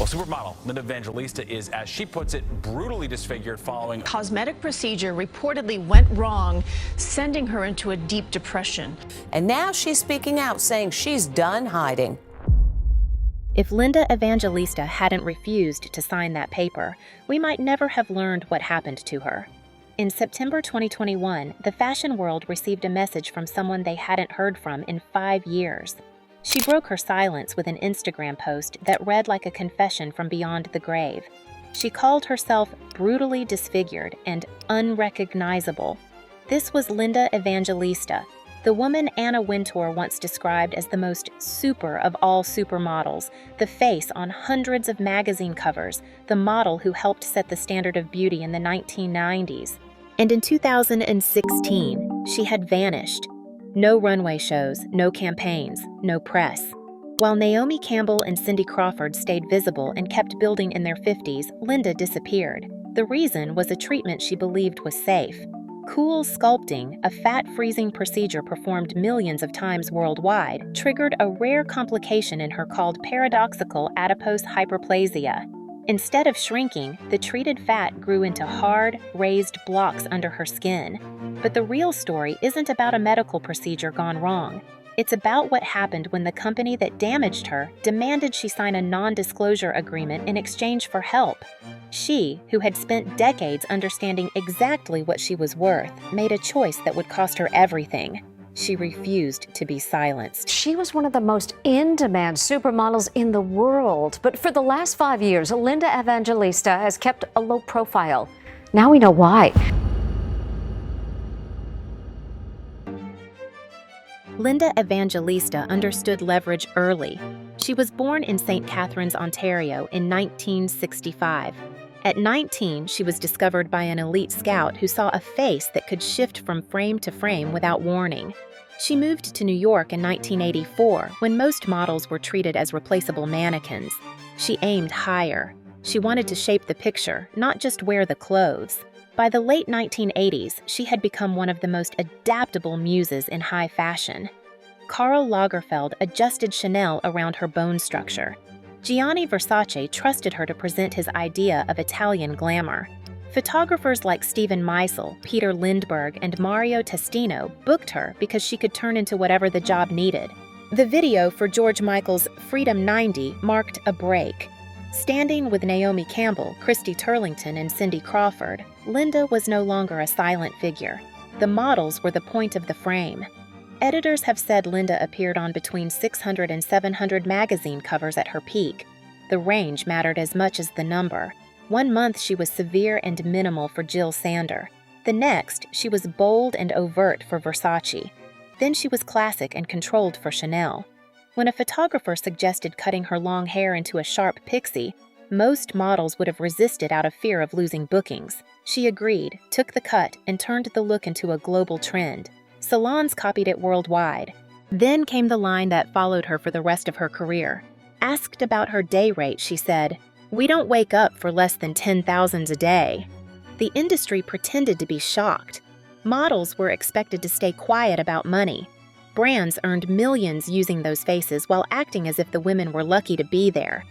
Well, supermodel Linda Evangelista is, as she puts it, brutally disfigured following cosmetic procedure reportedly went wrong, sending her into a deep depression. And now she's speaking out, saying she's done hiding. If Linda Evangelista hadn't refused to sign that paper, we might never have learned what happened to her. In September 2021, the fashion world received a message from someone they hadn't heard from in 5 years. She broke her silence with an Instagram post that read like a confession from beyond the grave. She called herself brutally disfigured and unrecognizable. This was Linda Evangelista, the woman Anna Wintour once described as the most super of all supermodels, the face on hundreds of magazine covers, the model who helped set the standard of beauty in the 1990s. And in 2016, she had vanished. No runway shows, no campaigns, no press. While Naomi Campbell and Cindy Crawford stayed visible and kept building in their 50s, Linda disappeared. The reason was a treatment she believed was safe. Cool sculpting, a fat-freezing procedure performed millions of times worldwide, triggered a rare complication in her called paradoxical adipose hyperplasia. Instead of shrinking, the treated fat grew into hard, raised blocks under her skin. But the real story isn't about a medical procedure gone wrong. It's about what happened when the company that damaged her demanded she sign a non-disclosure agreement in exchange for help. She, who had spent decades understanding exactly what she was worth, made a choice that would cost her everything. She refused to be silenced. She was one of the most in-demand supermodels in the world. But for the last 5 years, Linda Evangelista has kept a low profile. Now we know why. Linda Evangelista understood leverage early. She was born in St. Catharines, Ontario in 1965. At 19, she was discovered by an elite scout who saw a face that could shift from frame to frame without warning. She moved to New York in 1984, when most models were treated as replaceable mannequins. She aimed higher. She wanted to shape the picture, not just wear the clothes. By the late 1980s, she had become one of the most adaptable muses in high fashion. Karl Lagerfeld adjusted Chanel around her bone structure. Gianni Versace trusted her to present his idea of Italian glamour. Photographers like Steven Meisel, Peter Lindbergh, and Mario Testino booked her because she could turn into whatever the job needed. The video for George Michael's Freedom 90 marked a break. Standing with Naomi Campbell, Christy Turlington, and Cindy Crawford, Linda was no longer a silent figure. The models were the point of the frame. Editors have said Linda appeared on between 600 and 700 magazine covers at her peak. The range mattered as much as the number. One month she was severe and minimal for Jill Sander. The next, she was bold and overt for Versace. Then she was classic and controlled for Chanel. When a photographer suggested cutting her long hair into a sharp pixie, most models would have resisted out of fear of losing bookings. She agreed, took the cut, and turned the look into a global trend. Salons copied it worldwide. Then came the line that followed her for the rest of her career. Asked about her day rate, she said, "We don't wake up for less than 10,000 a day." The industry pretended to be shocked. Models were expected to stay quiet about money. Brands earned millions using those faces while acting as if the women were lucky to be there.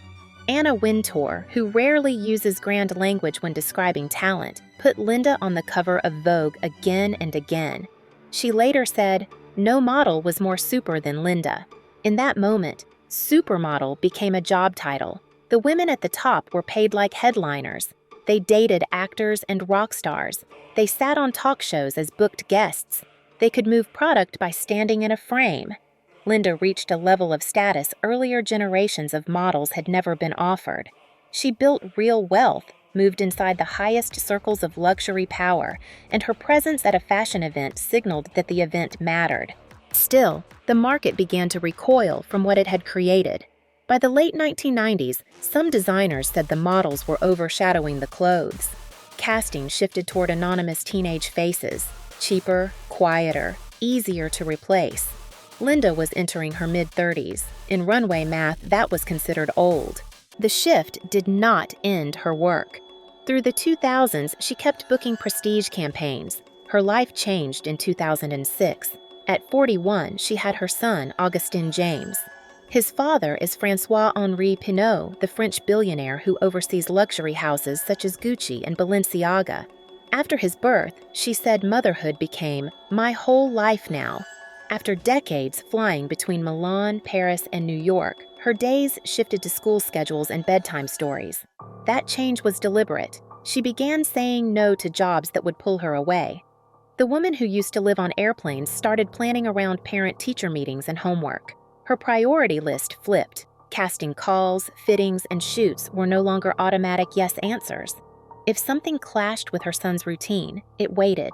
Anna Wintour, who rarely uses grand language when describing talent, put Linda on the cover of Vogue again and again. She later said, "No model was more super than Linda." In that moment, supermodel became a job title. The women at the top were paid like headliners. They dated actors and rock stars. They sat on talk shows as booked guests. They could move product by standing in a frame. Linda reached a level of status earlier generations of models had never been offered. She built real wealth, moved inside the highest circles of luxury power, and her presence at a fashion event signaled that the event mattered. Still, the market began to recoil from what it had created. By the late 1990s, some designers said the models were overshadowing the clothes. Casting shifted toward anonymous teenage faces, cheaper, quieter, easier to replace. Linda was entering her mid-30s. In runway math, that was considered old. The shift did not end her work. Through the 2000s, she kept booking prestige campaigns. Her life changed in 2006. At 41, she had her son, Augustin James. His father is François-Henri Pinault, the French billionaire who oversees luxury houses such as Gucci and Balenciaga. After his birth, she said motherhood became "my whole life now." After decades flying between Milan, Paris, and New York, her days shifted to school schedules and bedtime stories. That change was deliberate. She began saying no to jobs that would pull her away. The woman who used to live on airplanes started planning around parent-teacher meetings and homework. Her priority list flipped. Casting calls, fittings, and shoots were no longer automatic yes answers. If something clashed with her son's routine, it waited.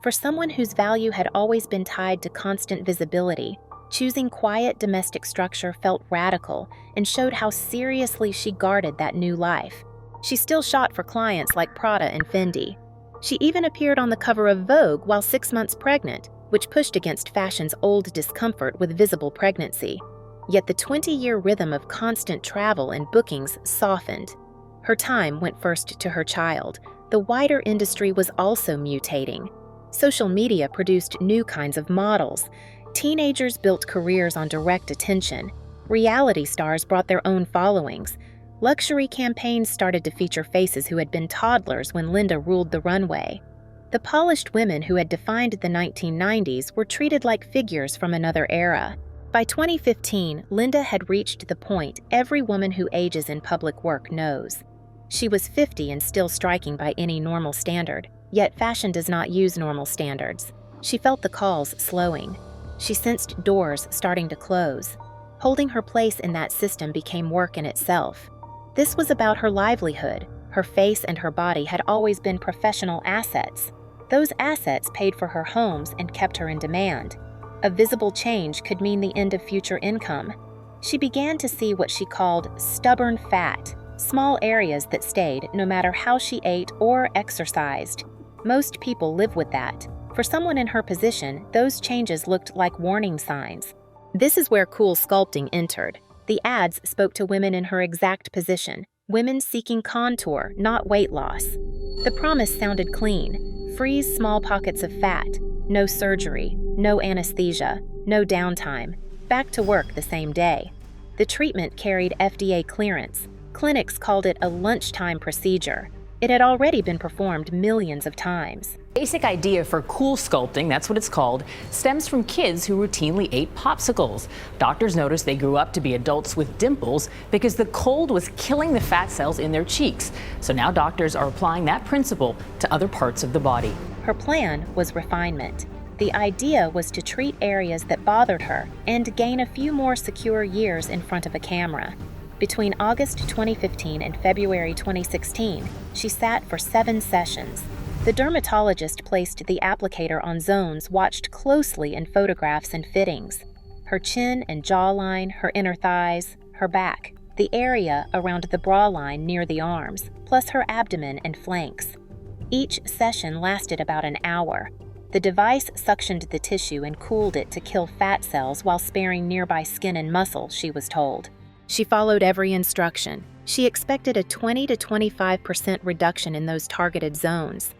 For someone whose value had always been tied to constant visibility, choosing quiet domestic structure felt radical and showed how seriously she guarded that new life. She still shot for clients like Prada and Fendi. She even appeared on the cover of Vogue while 6 months pregnant, which pushed against fashion's old discomfort with visible pregnancy. Yet the 20-year rhythm of constant travel and bookings softened. Her time went first to her child. The wider industry was also mutating. Social media produced new kinds of models. Teenagers built careers on direct attention. Reality stars brought their own followings. Luxury campaigns started to feature faces who had been toddlers when Linda ruled the runway. The polished women who had defined the 1990s were treated like figures from another era. By 2015, Linda had reached the point every woman who ages in public work knows. She was 50 and still striking by any normal standard, yet fashion does not use normal standards. She felt the calls slowing. She sensed doors starting to close. Holding her place in that system became work in itself. This was about her livelihood. Her face and her body had always been professional assets. Those assets paid for her homes and kept her in demand. A visible change could mean the end of future income. She began to see what she called stubborn fat, small areas that stayed no matter how she ate or exercised. Most people live with that. For someone in her position, those changes looked like warning signs. This is where Cool Sculpting entered. The ads spoke to women in her exact position, women seeking contour, not weight loss. The promise sounded clean. Freeze small pockets of fat. No surgery. No anesthesia. No downtime. Back to work the same day. The treatment carried FDA clearance. Clinics called it a lunchtime procedure. It had already been performed millions of times. Basic idea for cool sculpting, that's what it's called, stems from kids who routinely ate popsicles. Doctors noticed they grew up to be adults with dimples because the cold was killing the fat cells in their cheeks. So now doctors are applying that principle to other parts of the body. Her plan was refinement. The idea was to treat areas that bothered her and gain a few more secure years in front of a camera. Between August 2015 and February 2016, she sat for 7 sessions. The dermatologist placed the applicator on zones watched closely in photographs and fittings. Her chin and jawline, her inner thighs, her back, the area around the bra line near the arms, plus her abdomen and flanks. Each session lasted about an hour. The device suctioned the tissue and cooled it to kill fat cells while sparing nearby skin and muscle, she was told. She followed every instruction. She expected a 20 to 25% reduction in those targeted zones.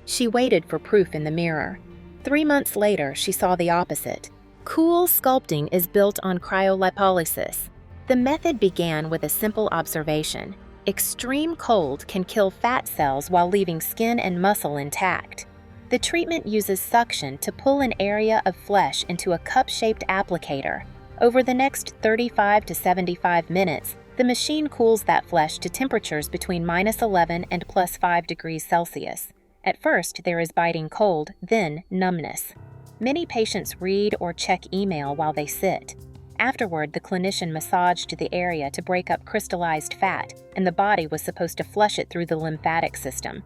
She waited for proof in the mirror. 3 months later, she saw the opposite. Cool sculpting is built on cryolipolysis. The method began with a simple observation. Extreme cold can kill fat cells while leaving skin and muscle intact. The treatment uses suction to pull an area of flesh into a cup-shaped applicator. Over the next 35 to 75 minutes, the machine cools that flesh to temperatures between -11 and +5 degrees Celsius. At first, there is biting cold, then numbness. Many patients read or check email while they sit. Afterward, the clinician massaged the area to break up crystallized fat, and the body was supposed to flush it through the lymphatic system.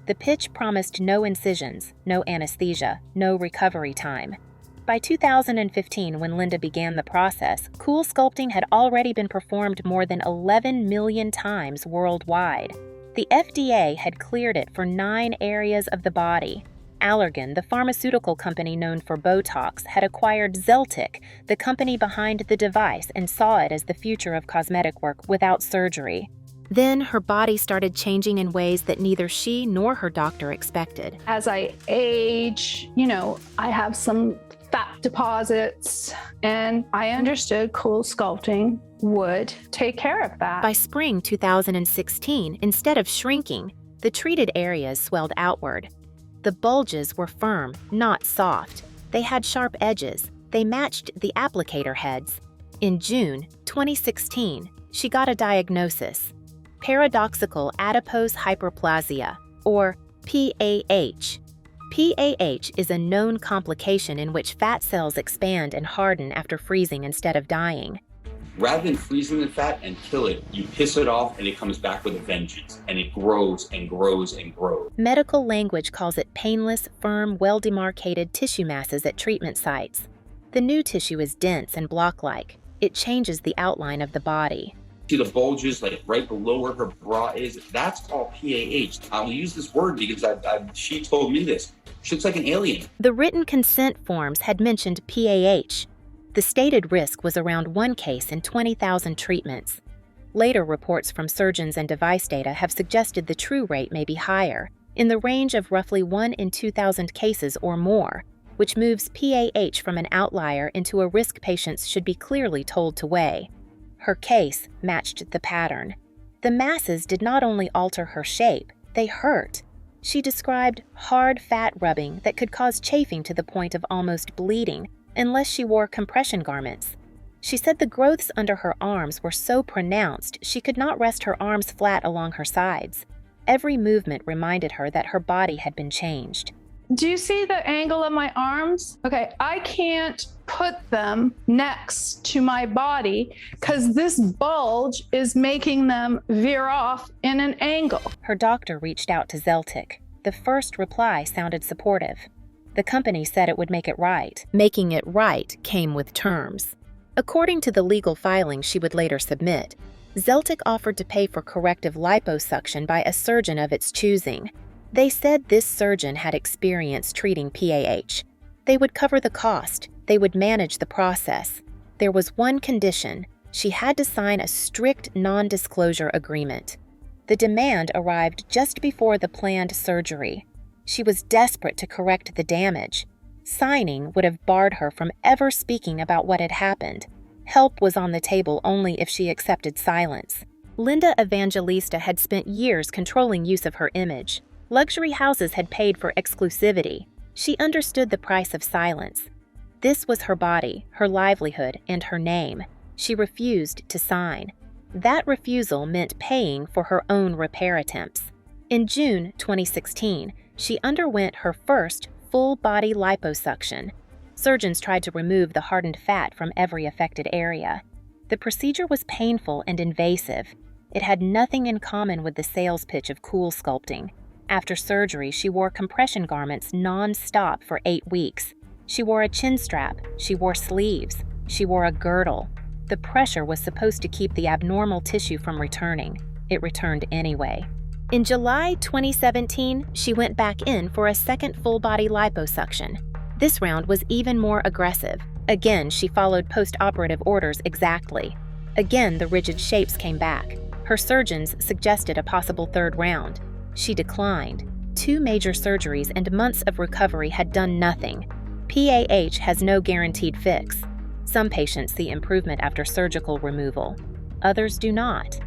The pitch promised no incisions, no anesthesia, no recovery time. By 2015, when Linda began the process, cool sculpting had already been performed more than 11 million times worldwide. The FDA had cleared it for 9 areas of the body. Allergan, the pharmaceutical company known for Botox, had acquired Zeltic, the company behind the device, and saw it as the future of cosmetic work without surgery. Then her body started changing in ways that neither she nor her doctor expected. As I age, I have some fat deposits, and I understood cool sculpting would take care of that. By spring 2016, instead of shrinking, the treated areas swelled outward. The bulges were firm, not soft. They had sharp edges. They matched the applicator heads. In June 2016, she got a diagnosis: paradoxical adipose hyperplasia, or PAH. PAH is a known complication in which fat cells expand and harden after freezing instead of dying. Rather than freezing the fat and kill it, you piss it off and it comes back with a vengeance, and it grows and grows and grows. Medical language calls it painless, firm, well-demarcated tissue masses at treatment sites. The new tissue is dense and block-like. It changes the outline of the body. See the bulges like right below where her bra is? That's called PAH. I'll use this word because she told me this. She looks like an alien. The written consent forms had mentioned PAH. The stated risk was around 1 case in 20,000 treatments. Later reports from surgeons and device data have suggested the true rate may be higher, in the range of roughly 1 in 2,000 cases or more, which moves PAH from an outlier into a risk patients should be clearly told to weigh. Her case matched the pattern. The masses did not only alter her shape, they hurt. She described hard fat rubbing that could cause chafing to the point of almost bleeding unless she wore compression garments. She said the growths under her arms were so pronounced she could not rest her arms flat along her sides. Every movement reminded her that her body had been changed. Do you see the angle of my arms? Okay, I can't put them next to my body because this bulge is making them veer off in an angle. Her doctor reached out to Zeltic. The first reply sounded supportive. The company said it would make it right. Making it right came with terms. According to the legal filing she would later submit, Zeltic offered to pay for corrective liposuction by a surgeon of its choosing. They said this surgeon had experience treating PAH. They would cover the cost. They would manage the process. There was one condition. She had to sign a strict non-disclosure agreement. The demand arrived just before the planned surgery. She was desperate to correct the damage. Signing would have barred her from ever speaking about what had happened. Help was on the table only if she accepted silence. Linda Evangelista had spent years controlling use of her image. Luxury houses had paid for exclusivity. She understood the price of silence. This was her body, her livelihood, and her name. She refused to sign. That refusal meant paying for her own repair attempts. In June 2016, she underwent her first full-body liposuction. Surgeons tried to remove the hardened fat from every affected area. The procedure was painful and invasive. It had nothing in common with the sales pitch of cool sculpting. After surgery, she wore compression garments non-stop for 8 weeks. She wore a chin strap. She wore sleeves. She wore a girdle. The pressure was supposed to keep the abnormal tissue from returning. It returned anyway. In July 2017, she went back in for a second full-body liposuction. This round was even more aggressive. Again, she followed post-operative orders exactly. Again, the rigid shapes came back. Her surgeons suggested a possible third round. She declined. 2 major surgeries and months of recovery had done nothing. PAH has no guaranteed fix. Some patients see improvement after surgical removal. Others do not.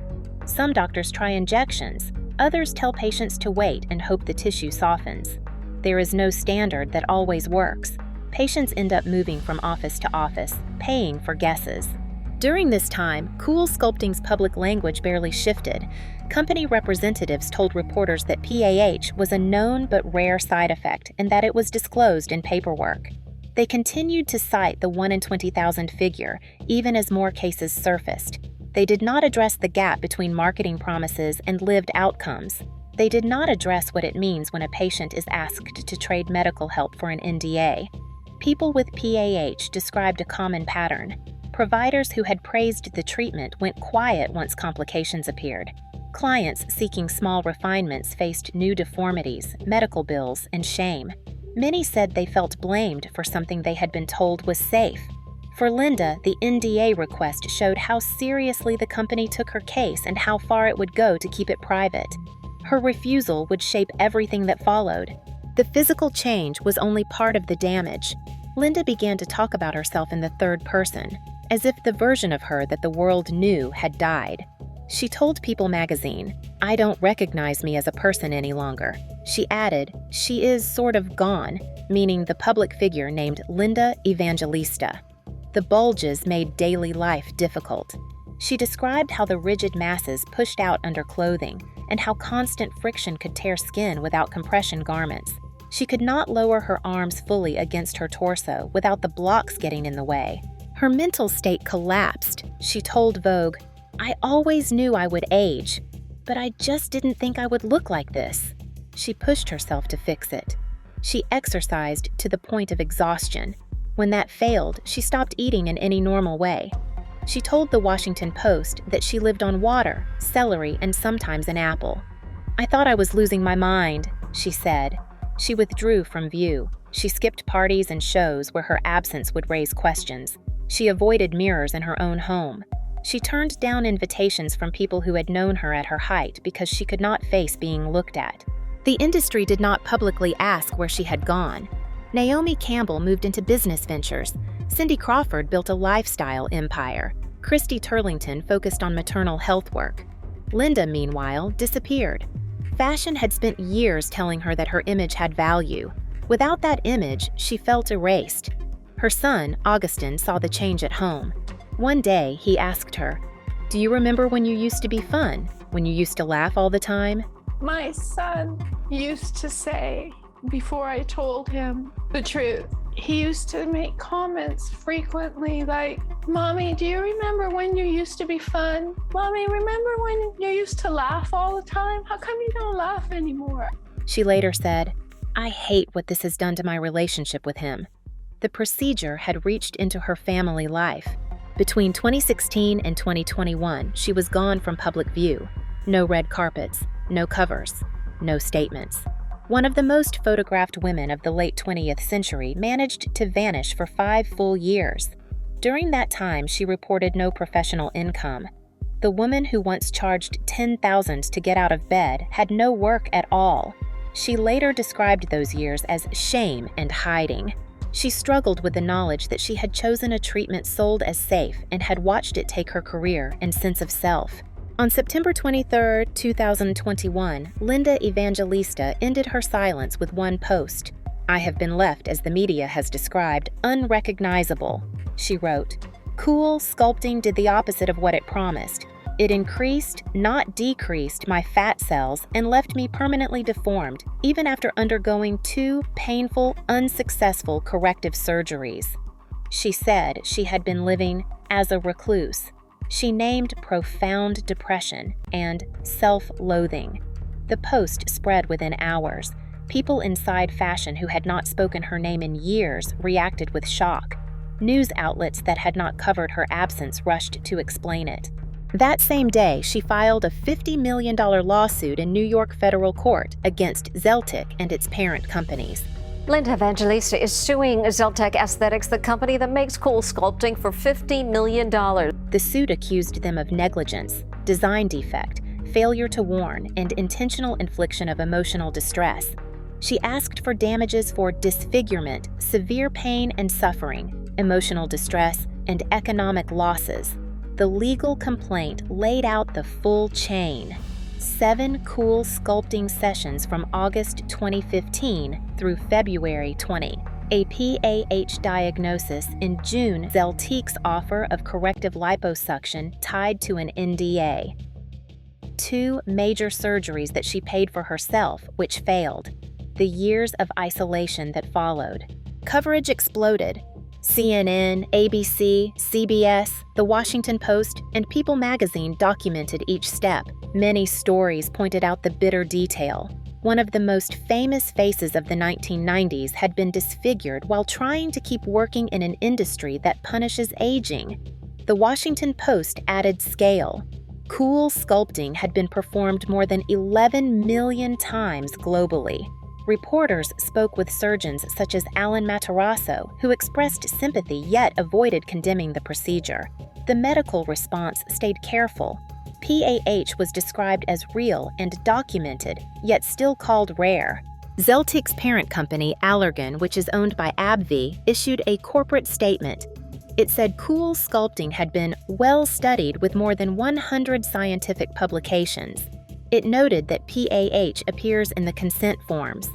Some doctors try injections. Others tell patients to wait and hope the tissue softens. There is no standard that always works. Patients end up moving from office to office, paying for guesses. During this time, cool sculpting's public language barely shifted. Company representatives told reporters that PAH was a known but rare side effect and that it was disclosed in paperwork. They continued to cite the 1 in 20,000 figure, even as more cases surfaced. They did not address the gap between marketing promises and lived outcomes. They did not address what it means when a patient is asked to trade medical help for an NDA. People with PAH described a common pattern. Providers who had praised the treatment went quiet once complications appeared. Clients seeking small refinements faced new deformities, medical bills, and shame. Many said they felt blamed for something they had been told was safe. For Linda, the NDA request showed how seriously the company took her case and how far it would go to keep it private. Her refusal would shape everything that followed. The physical change was only part of the damage. Linda began to talk about herself in the third person, as if the version of her that the world knew had died. She told People magazine, "I don't recognize me as a person any longer." She added, "She is sort of gone," meaning the public figure named Linda Evangelista. The bulges made daily life difficult. She described how the rigid masses pushed out under clothing and how constant friction could tear skin without compression garments. She could not lower her arms fully against her torso without the blocks getting in the way. Her mental state collapsed. She told Vogue, "I always knew I would age, but I just didn't think I would look like this." She pushed herself to fix it. She exercised to the point of exhaustion. When that failed, she stopped eating in any normal way. She told the Washington Post that she lived on water, celery, and sometimes an apple. "I thought I was losing my mind," she said. She withdrew from view. She skipped parties and shows where her absence would raise questions. She avoided mirrors in her own home. She turned down invitations from people who had known her at her height because she could not face being looked at. The industry did not publicly ask where she had gone. Naomi Campbell moved into business ventures. Cindy Crawford built a lifestyle empire. Christy Turlington focused on maternal health work. Linda, meanwhile, disappeared. Fashion had spent years telling her that her image had value. Without that image, she felt erased. Her son, Augustin, saw the change at home. One day, he asked her, "Do you remember when you used to be fun? When you used to laugh all the time?" My son used to say, before I told him the truth, he used to make comments frequently like, "Mommy, do you remember when you used to be fun? Mommy, remember when you used to laugh all the time? How come you don't laugh anymore?" She later said, "I hate what this has done to my relationship with him." The procedure had reached into her family life. Between 2016 and 2021, she was gone from public view. No red carpets, no covers, no statements. One of the most photographed women of the late 20th century managed to vanish for 5 full years. During that time, she reported no professional income. The woman who once charged $10,000 to get out of bed had no work at all. She later described those years as shame and hiding. She struggled with the knowledge that she had chosen a treatment sold as safe and had watched it take her career and sense of self. On September 23, 2021, Linda Evangelista ended her silence with one post. "I have been left, as the media has described, unrecognizable." She wrote, "Cool sculpting did the opposite of what it promised. It increased, not decreased, my fat cells and left me permanently deformed, even after undergoing 2 painful, unsuccessful corrective surgeries." She said she had been living as a recluse. She named profound depression and self-loathing. The post spread within hours. People inside fashion who had not spoken her name in years reacted with shock. News outlets that had not covered her absence rushed to explain it. That same day, she filed a $50 million lawsuit in New York federal court against Zeltic and its parent companies. Linda Evangelista is suing Zeltic Aesthetics, the company that makes cool sculpting, for $50 million. The suit accused them of negligence, design defect, failure to warn, and intentional infliction of emotional distress. She asked for damages for disfigurement, severe pain and suffering, emotional distress, and economic losses. The legal complaint laid out the full chain. 7 cool sculpting sessions from August 2015 through February 20. A PAH diagnosis in June. Zeltic's offer of corrective liposuction tied to an NDA. 2 major surgeries that she paid for herself, which failed. The years of isolation that followed. Coverage exploded. CNN, ABC, CBS, The Washington Post, and People magazine documented each step. Many stories pointed out the bitter detail. One of the most famous faces of the 1990s had been disfigured while trying to keep working in an industry that punishes aging. The Washington Post added scale. Cool sculpting had been performed more than 11 million times globally. Reporters spoke with surgeons such as Alan Matarazzo, who expressed sympathy yet avoided condemning the procedure. The medical response stayed careful. PAH was described as real and documented, yet still called rare. Zeltiq's parent company, Allergan, which is owned by AbbVie, issued a corporate statement. It said Cool Sculpting had been well studied with more than 100 scientific publications. It noted that PAH appears in the consent forms.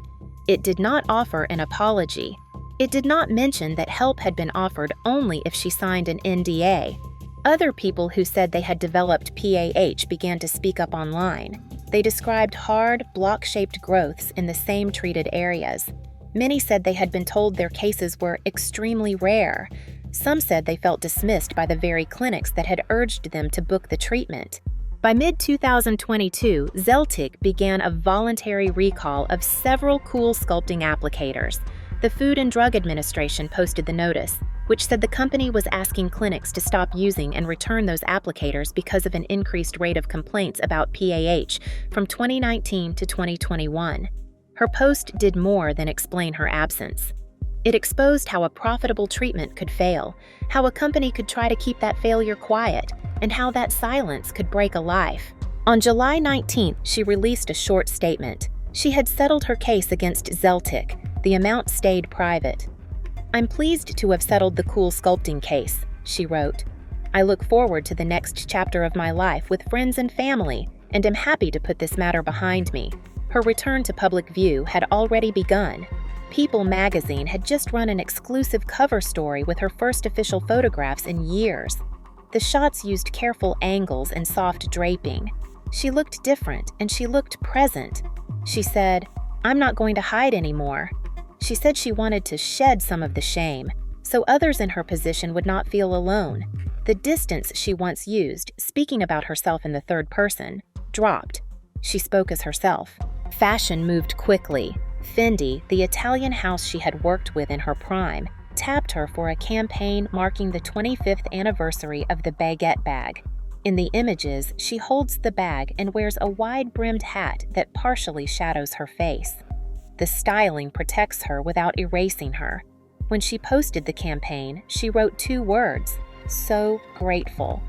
It did not offer an apology. It did not mention that help had been offered only if she signed an NDA. Other people who said they had developed PAH began to speak up online. They described hard, block-shaped growths in the same treated areas. Many said they had been told their cases were extremely rare. Some said they felt dismissed by the very clinics that had urged them to book the treatment. By mid-2022, Zeltiq began a voluntary recall of several Cool Sculpting applicators. The Food and Drug Administration posted the notice, which said the company was asking clinics to stop using and return those applicators because of an increased rate of complaints about PAH from 2019 to 2021. Her post did more than explain her absence. It exposed how a profitable treatment could fail, how a company could try to keep that failure quiet, and how that silence could break a life. On July 19th, she released a short statement. She had settled her case against Zeltiq. The amount stayed private. "I'm pleased to have settled the Cool Sculpting case," she wrote. "I look forward to the next chapter of my life with friends and family, and am happy to put this matter behind me." Her return to public view had already begun. People magazine had just run an exclusive cover story with her first official photographs in years. The shots used careful angles and soft draping. She looked different, and she looked present. She said, "I'm not going to hide anymore." She said she wanted to shed some of the shame, so others in her position would not feel alone. The distance she once used, speaking about herself in the third person, dropped. She spoke as herself. Fashion moved quickly. Fendi, the Italian house she had worked with in her prime, tapped her for a campaign marking the 25th anniversary of the baguette bag. In the images, she holds the bag and wears a wide-brimmed hat that partially shadows her face. The styling protects her without erasing her. When she posted the campaign, she wrote 2 words: "So grateful."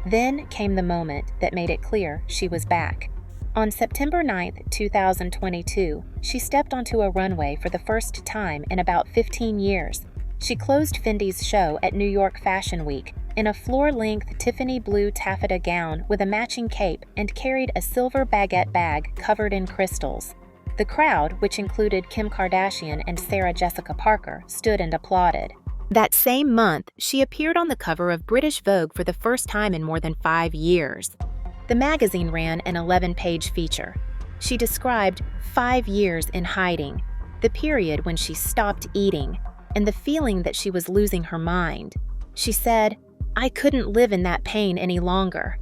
Then came the moment that made it clear she was back. On September 9, 2022, she stepped onto a runway for the first time in about 15 years. She closed Fendi's show at New York Fashion Week in a floor-length Tiffany blue taffeta gown with a matching cape and carried a silver baguette bag covered in crystals. The crowd, which included Kim Kardashian and Sarah Jessica Parker, stood and applauded. That same month, she appeared on the cover of British Vogue for the first time in more than 5 years. The magazine ran an 11-page feature. She described 5 years in hiding, the period when she stopped eating, and the feeling that she was losing her mind. She said, "I couldn't live in that pain any longer."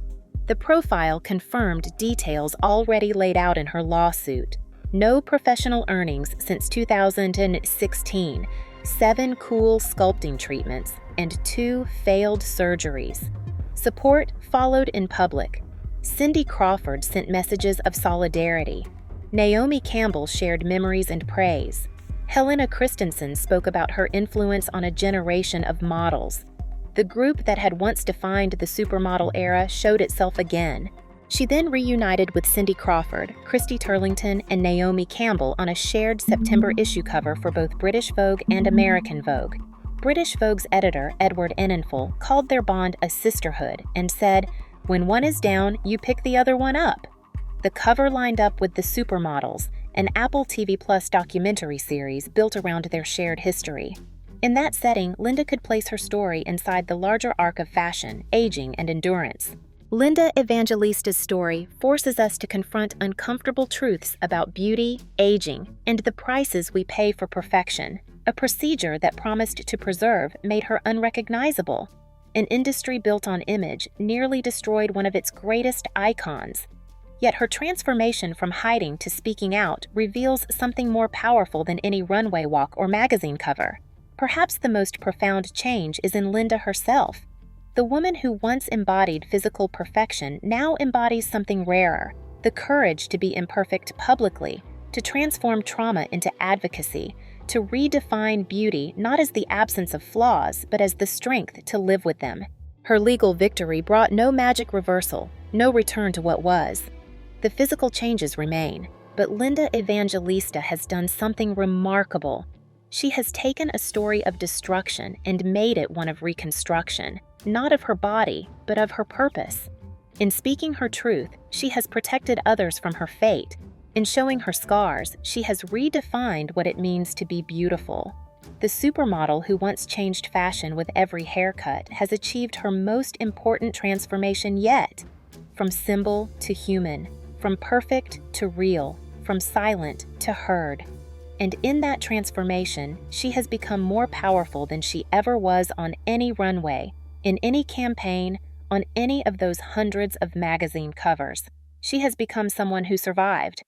The profile confirmed details already laid out in her lawsuit. No professional earnings since 2016, 7 Cool Sculpting treatments, and 2 failed surgeries. Support followed in public. Cindy Crawford sent messages of solidarity. Naomi Campbell shared memories and praise. Helena Christensen spoke about her influence on a generation of models. The group that had once defined the supermodel era showed itself again. She then reunited with Cindy Crawford, Christy Turlington, and Naomi Campbell on a shared September issue cover for both British Vogue and American Vogue. British Vogue's editor, Edward Enninful, called their bond a sisterhood and said, "When one is down, you pick the other one up." The cover lined up with The Supermodels, an Apple TV Plus documentary series built around their shared history. In that setting, Linda could place her story inside the larger arc of fashion, aging, and endurance. Linda Evangelista's story forces us to confront uncomfortable truths about beauty, aging, and the prices we pay for perfection. A procedure that promised to preserve made her unrecognizable. An industry built on image nearly destroyed one of its greatest icons. Yet her transformation from hiding to speaking out reveals something more powerful than any runway walk or magazine cover. Perhaps the most profound change is in Linda herself. The woman who once embodied physical perfection now embodies something rarer: the courage to be imperfect publicly, to transform trauma into advocacy, to redefine beauty not as the absence of flaws, but as the strength to live with them. Her legal victory brought no magic reversal, no return to what was. The physical changes remain. But Linda Evangelista has done something remarkable. She has taken a story of destruction and made it one of reconstruction, not of her body, but of her purpose. In speaking her truth, she has protected others from her fate. In showing her scars, she has redefined what it means to be beautiful. The supermodel who once changed fashion with every haircut has achieved her most important transformation yet. From symbol to human, from perfect to real, from silent to heard. And in that transformation, she has become more powerful than she ever was on any runway, in any campaign, on any of those hundreds of magazine covers. She has become someone who survived,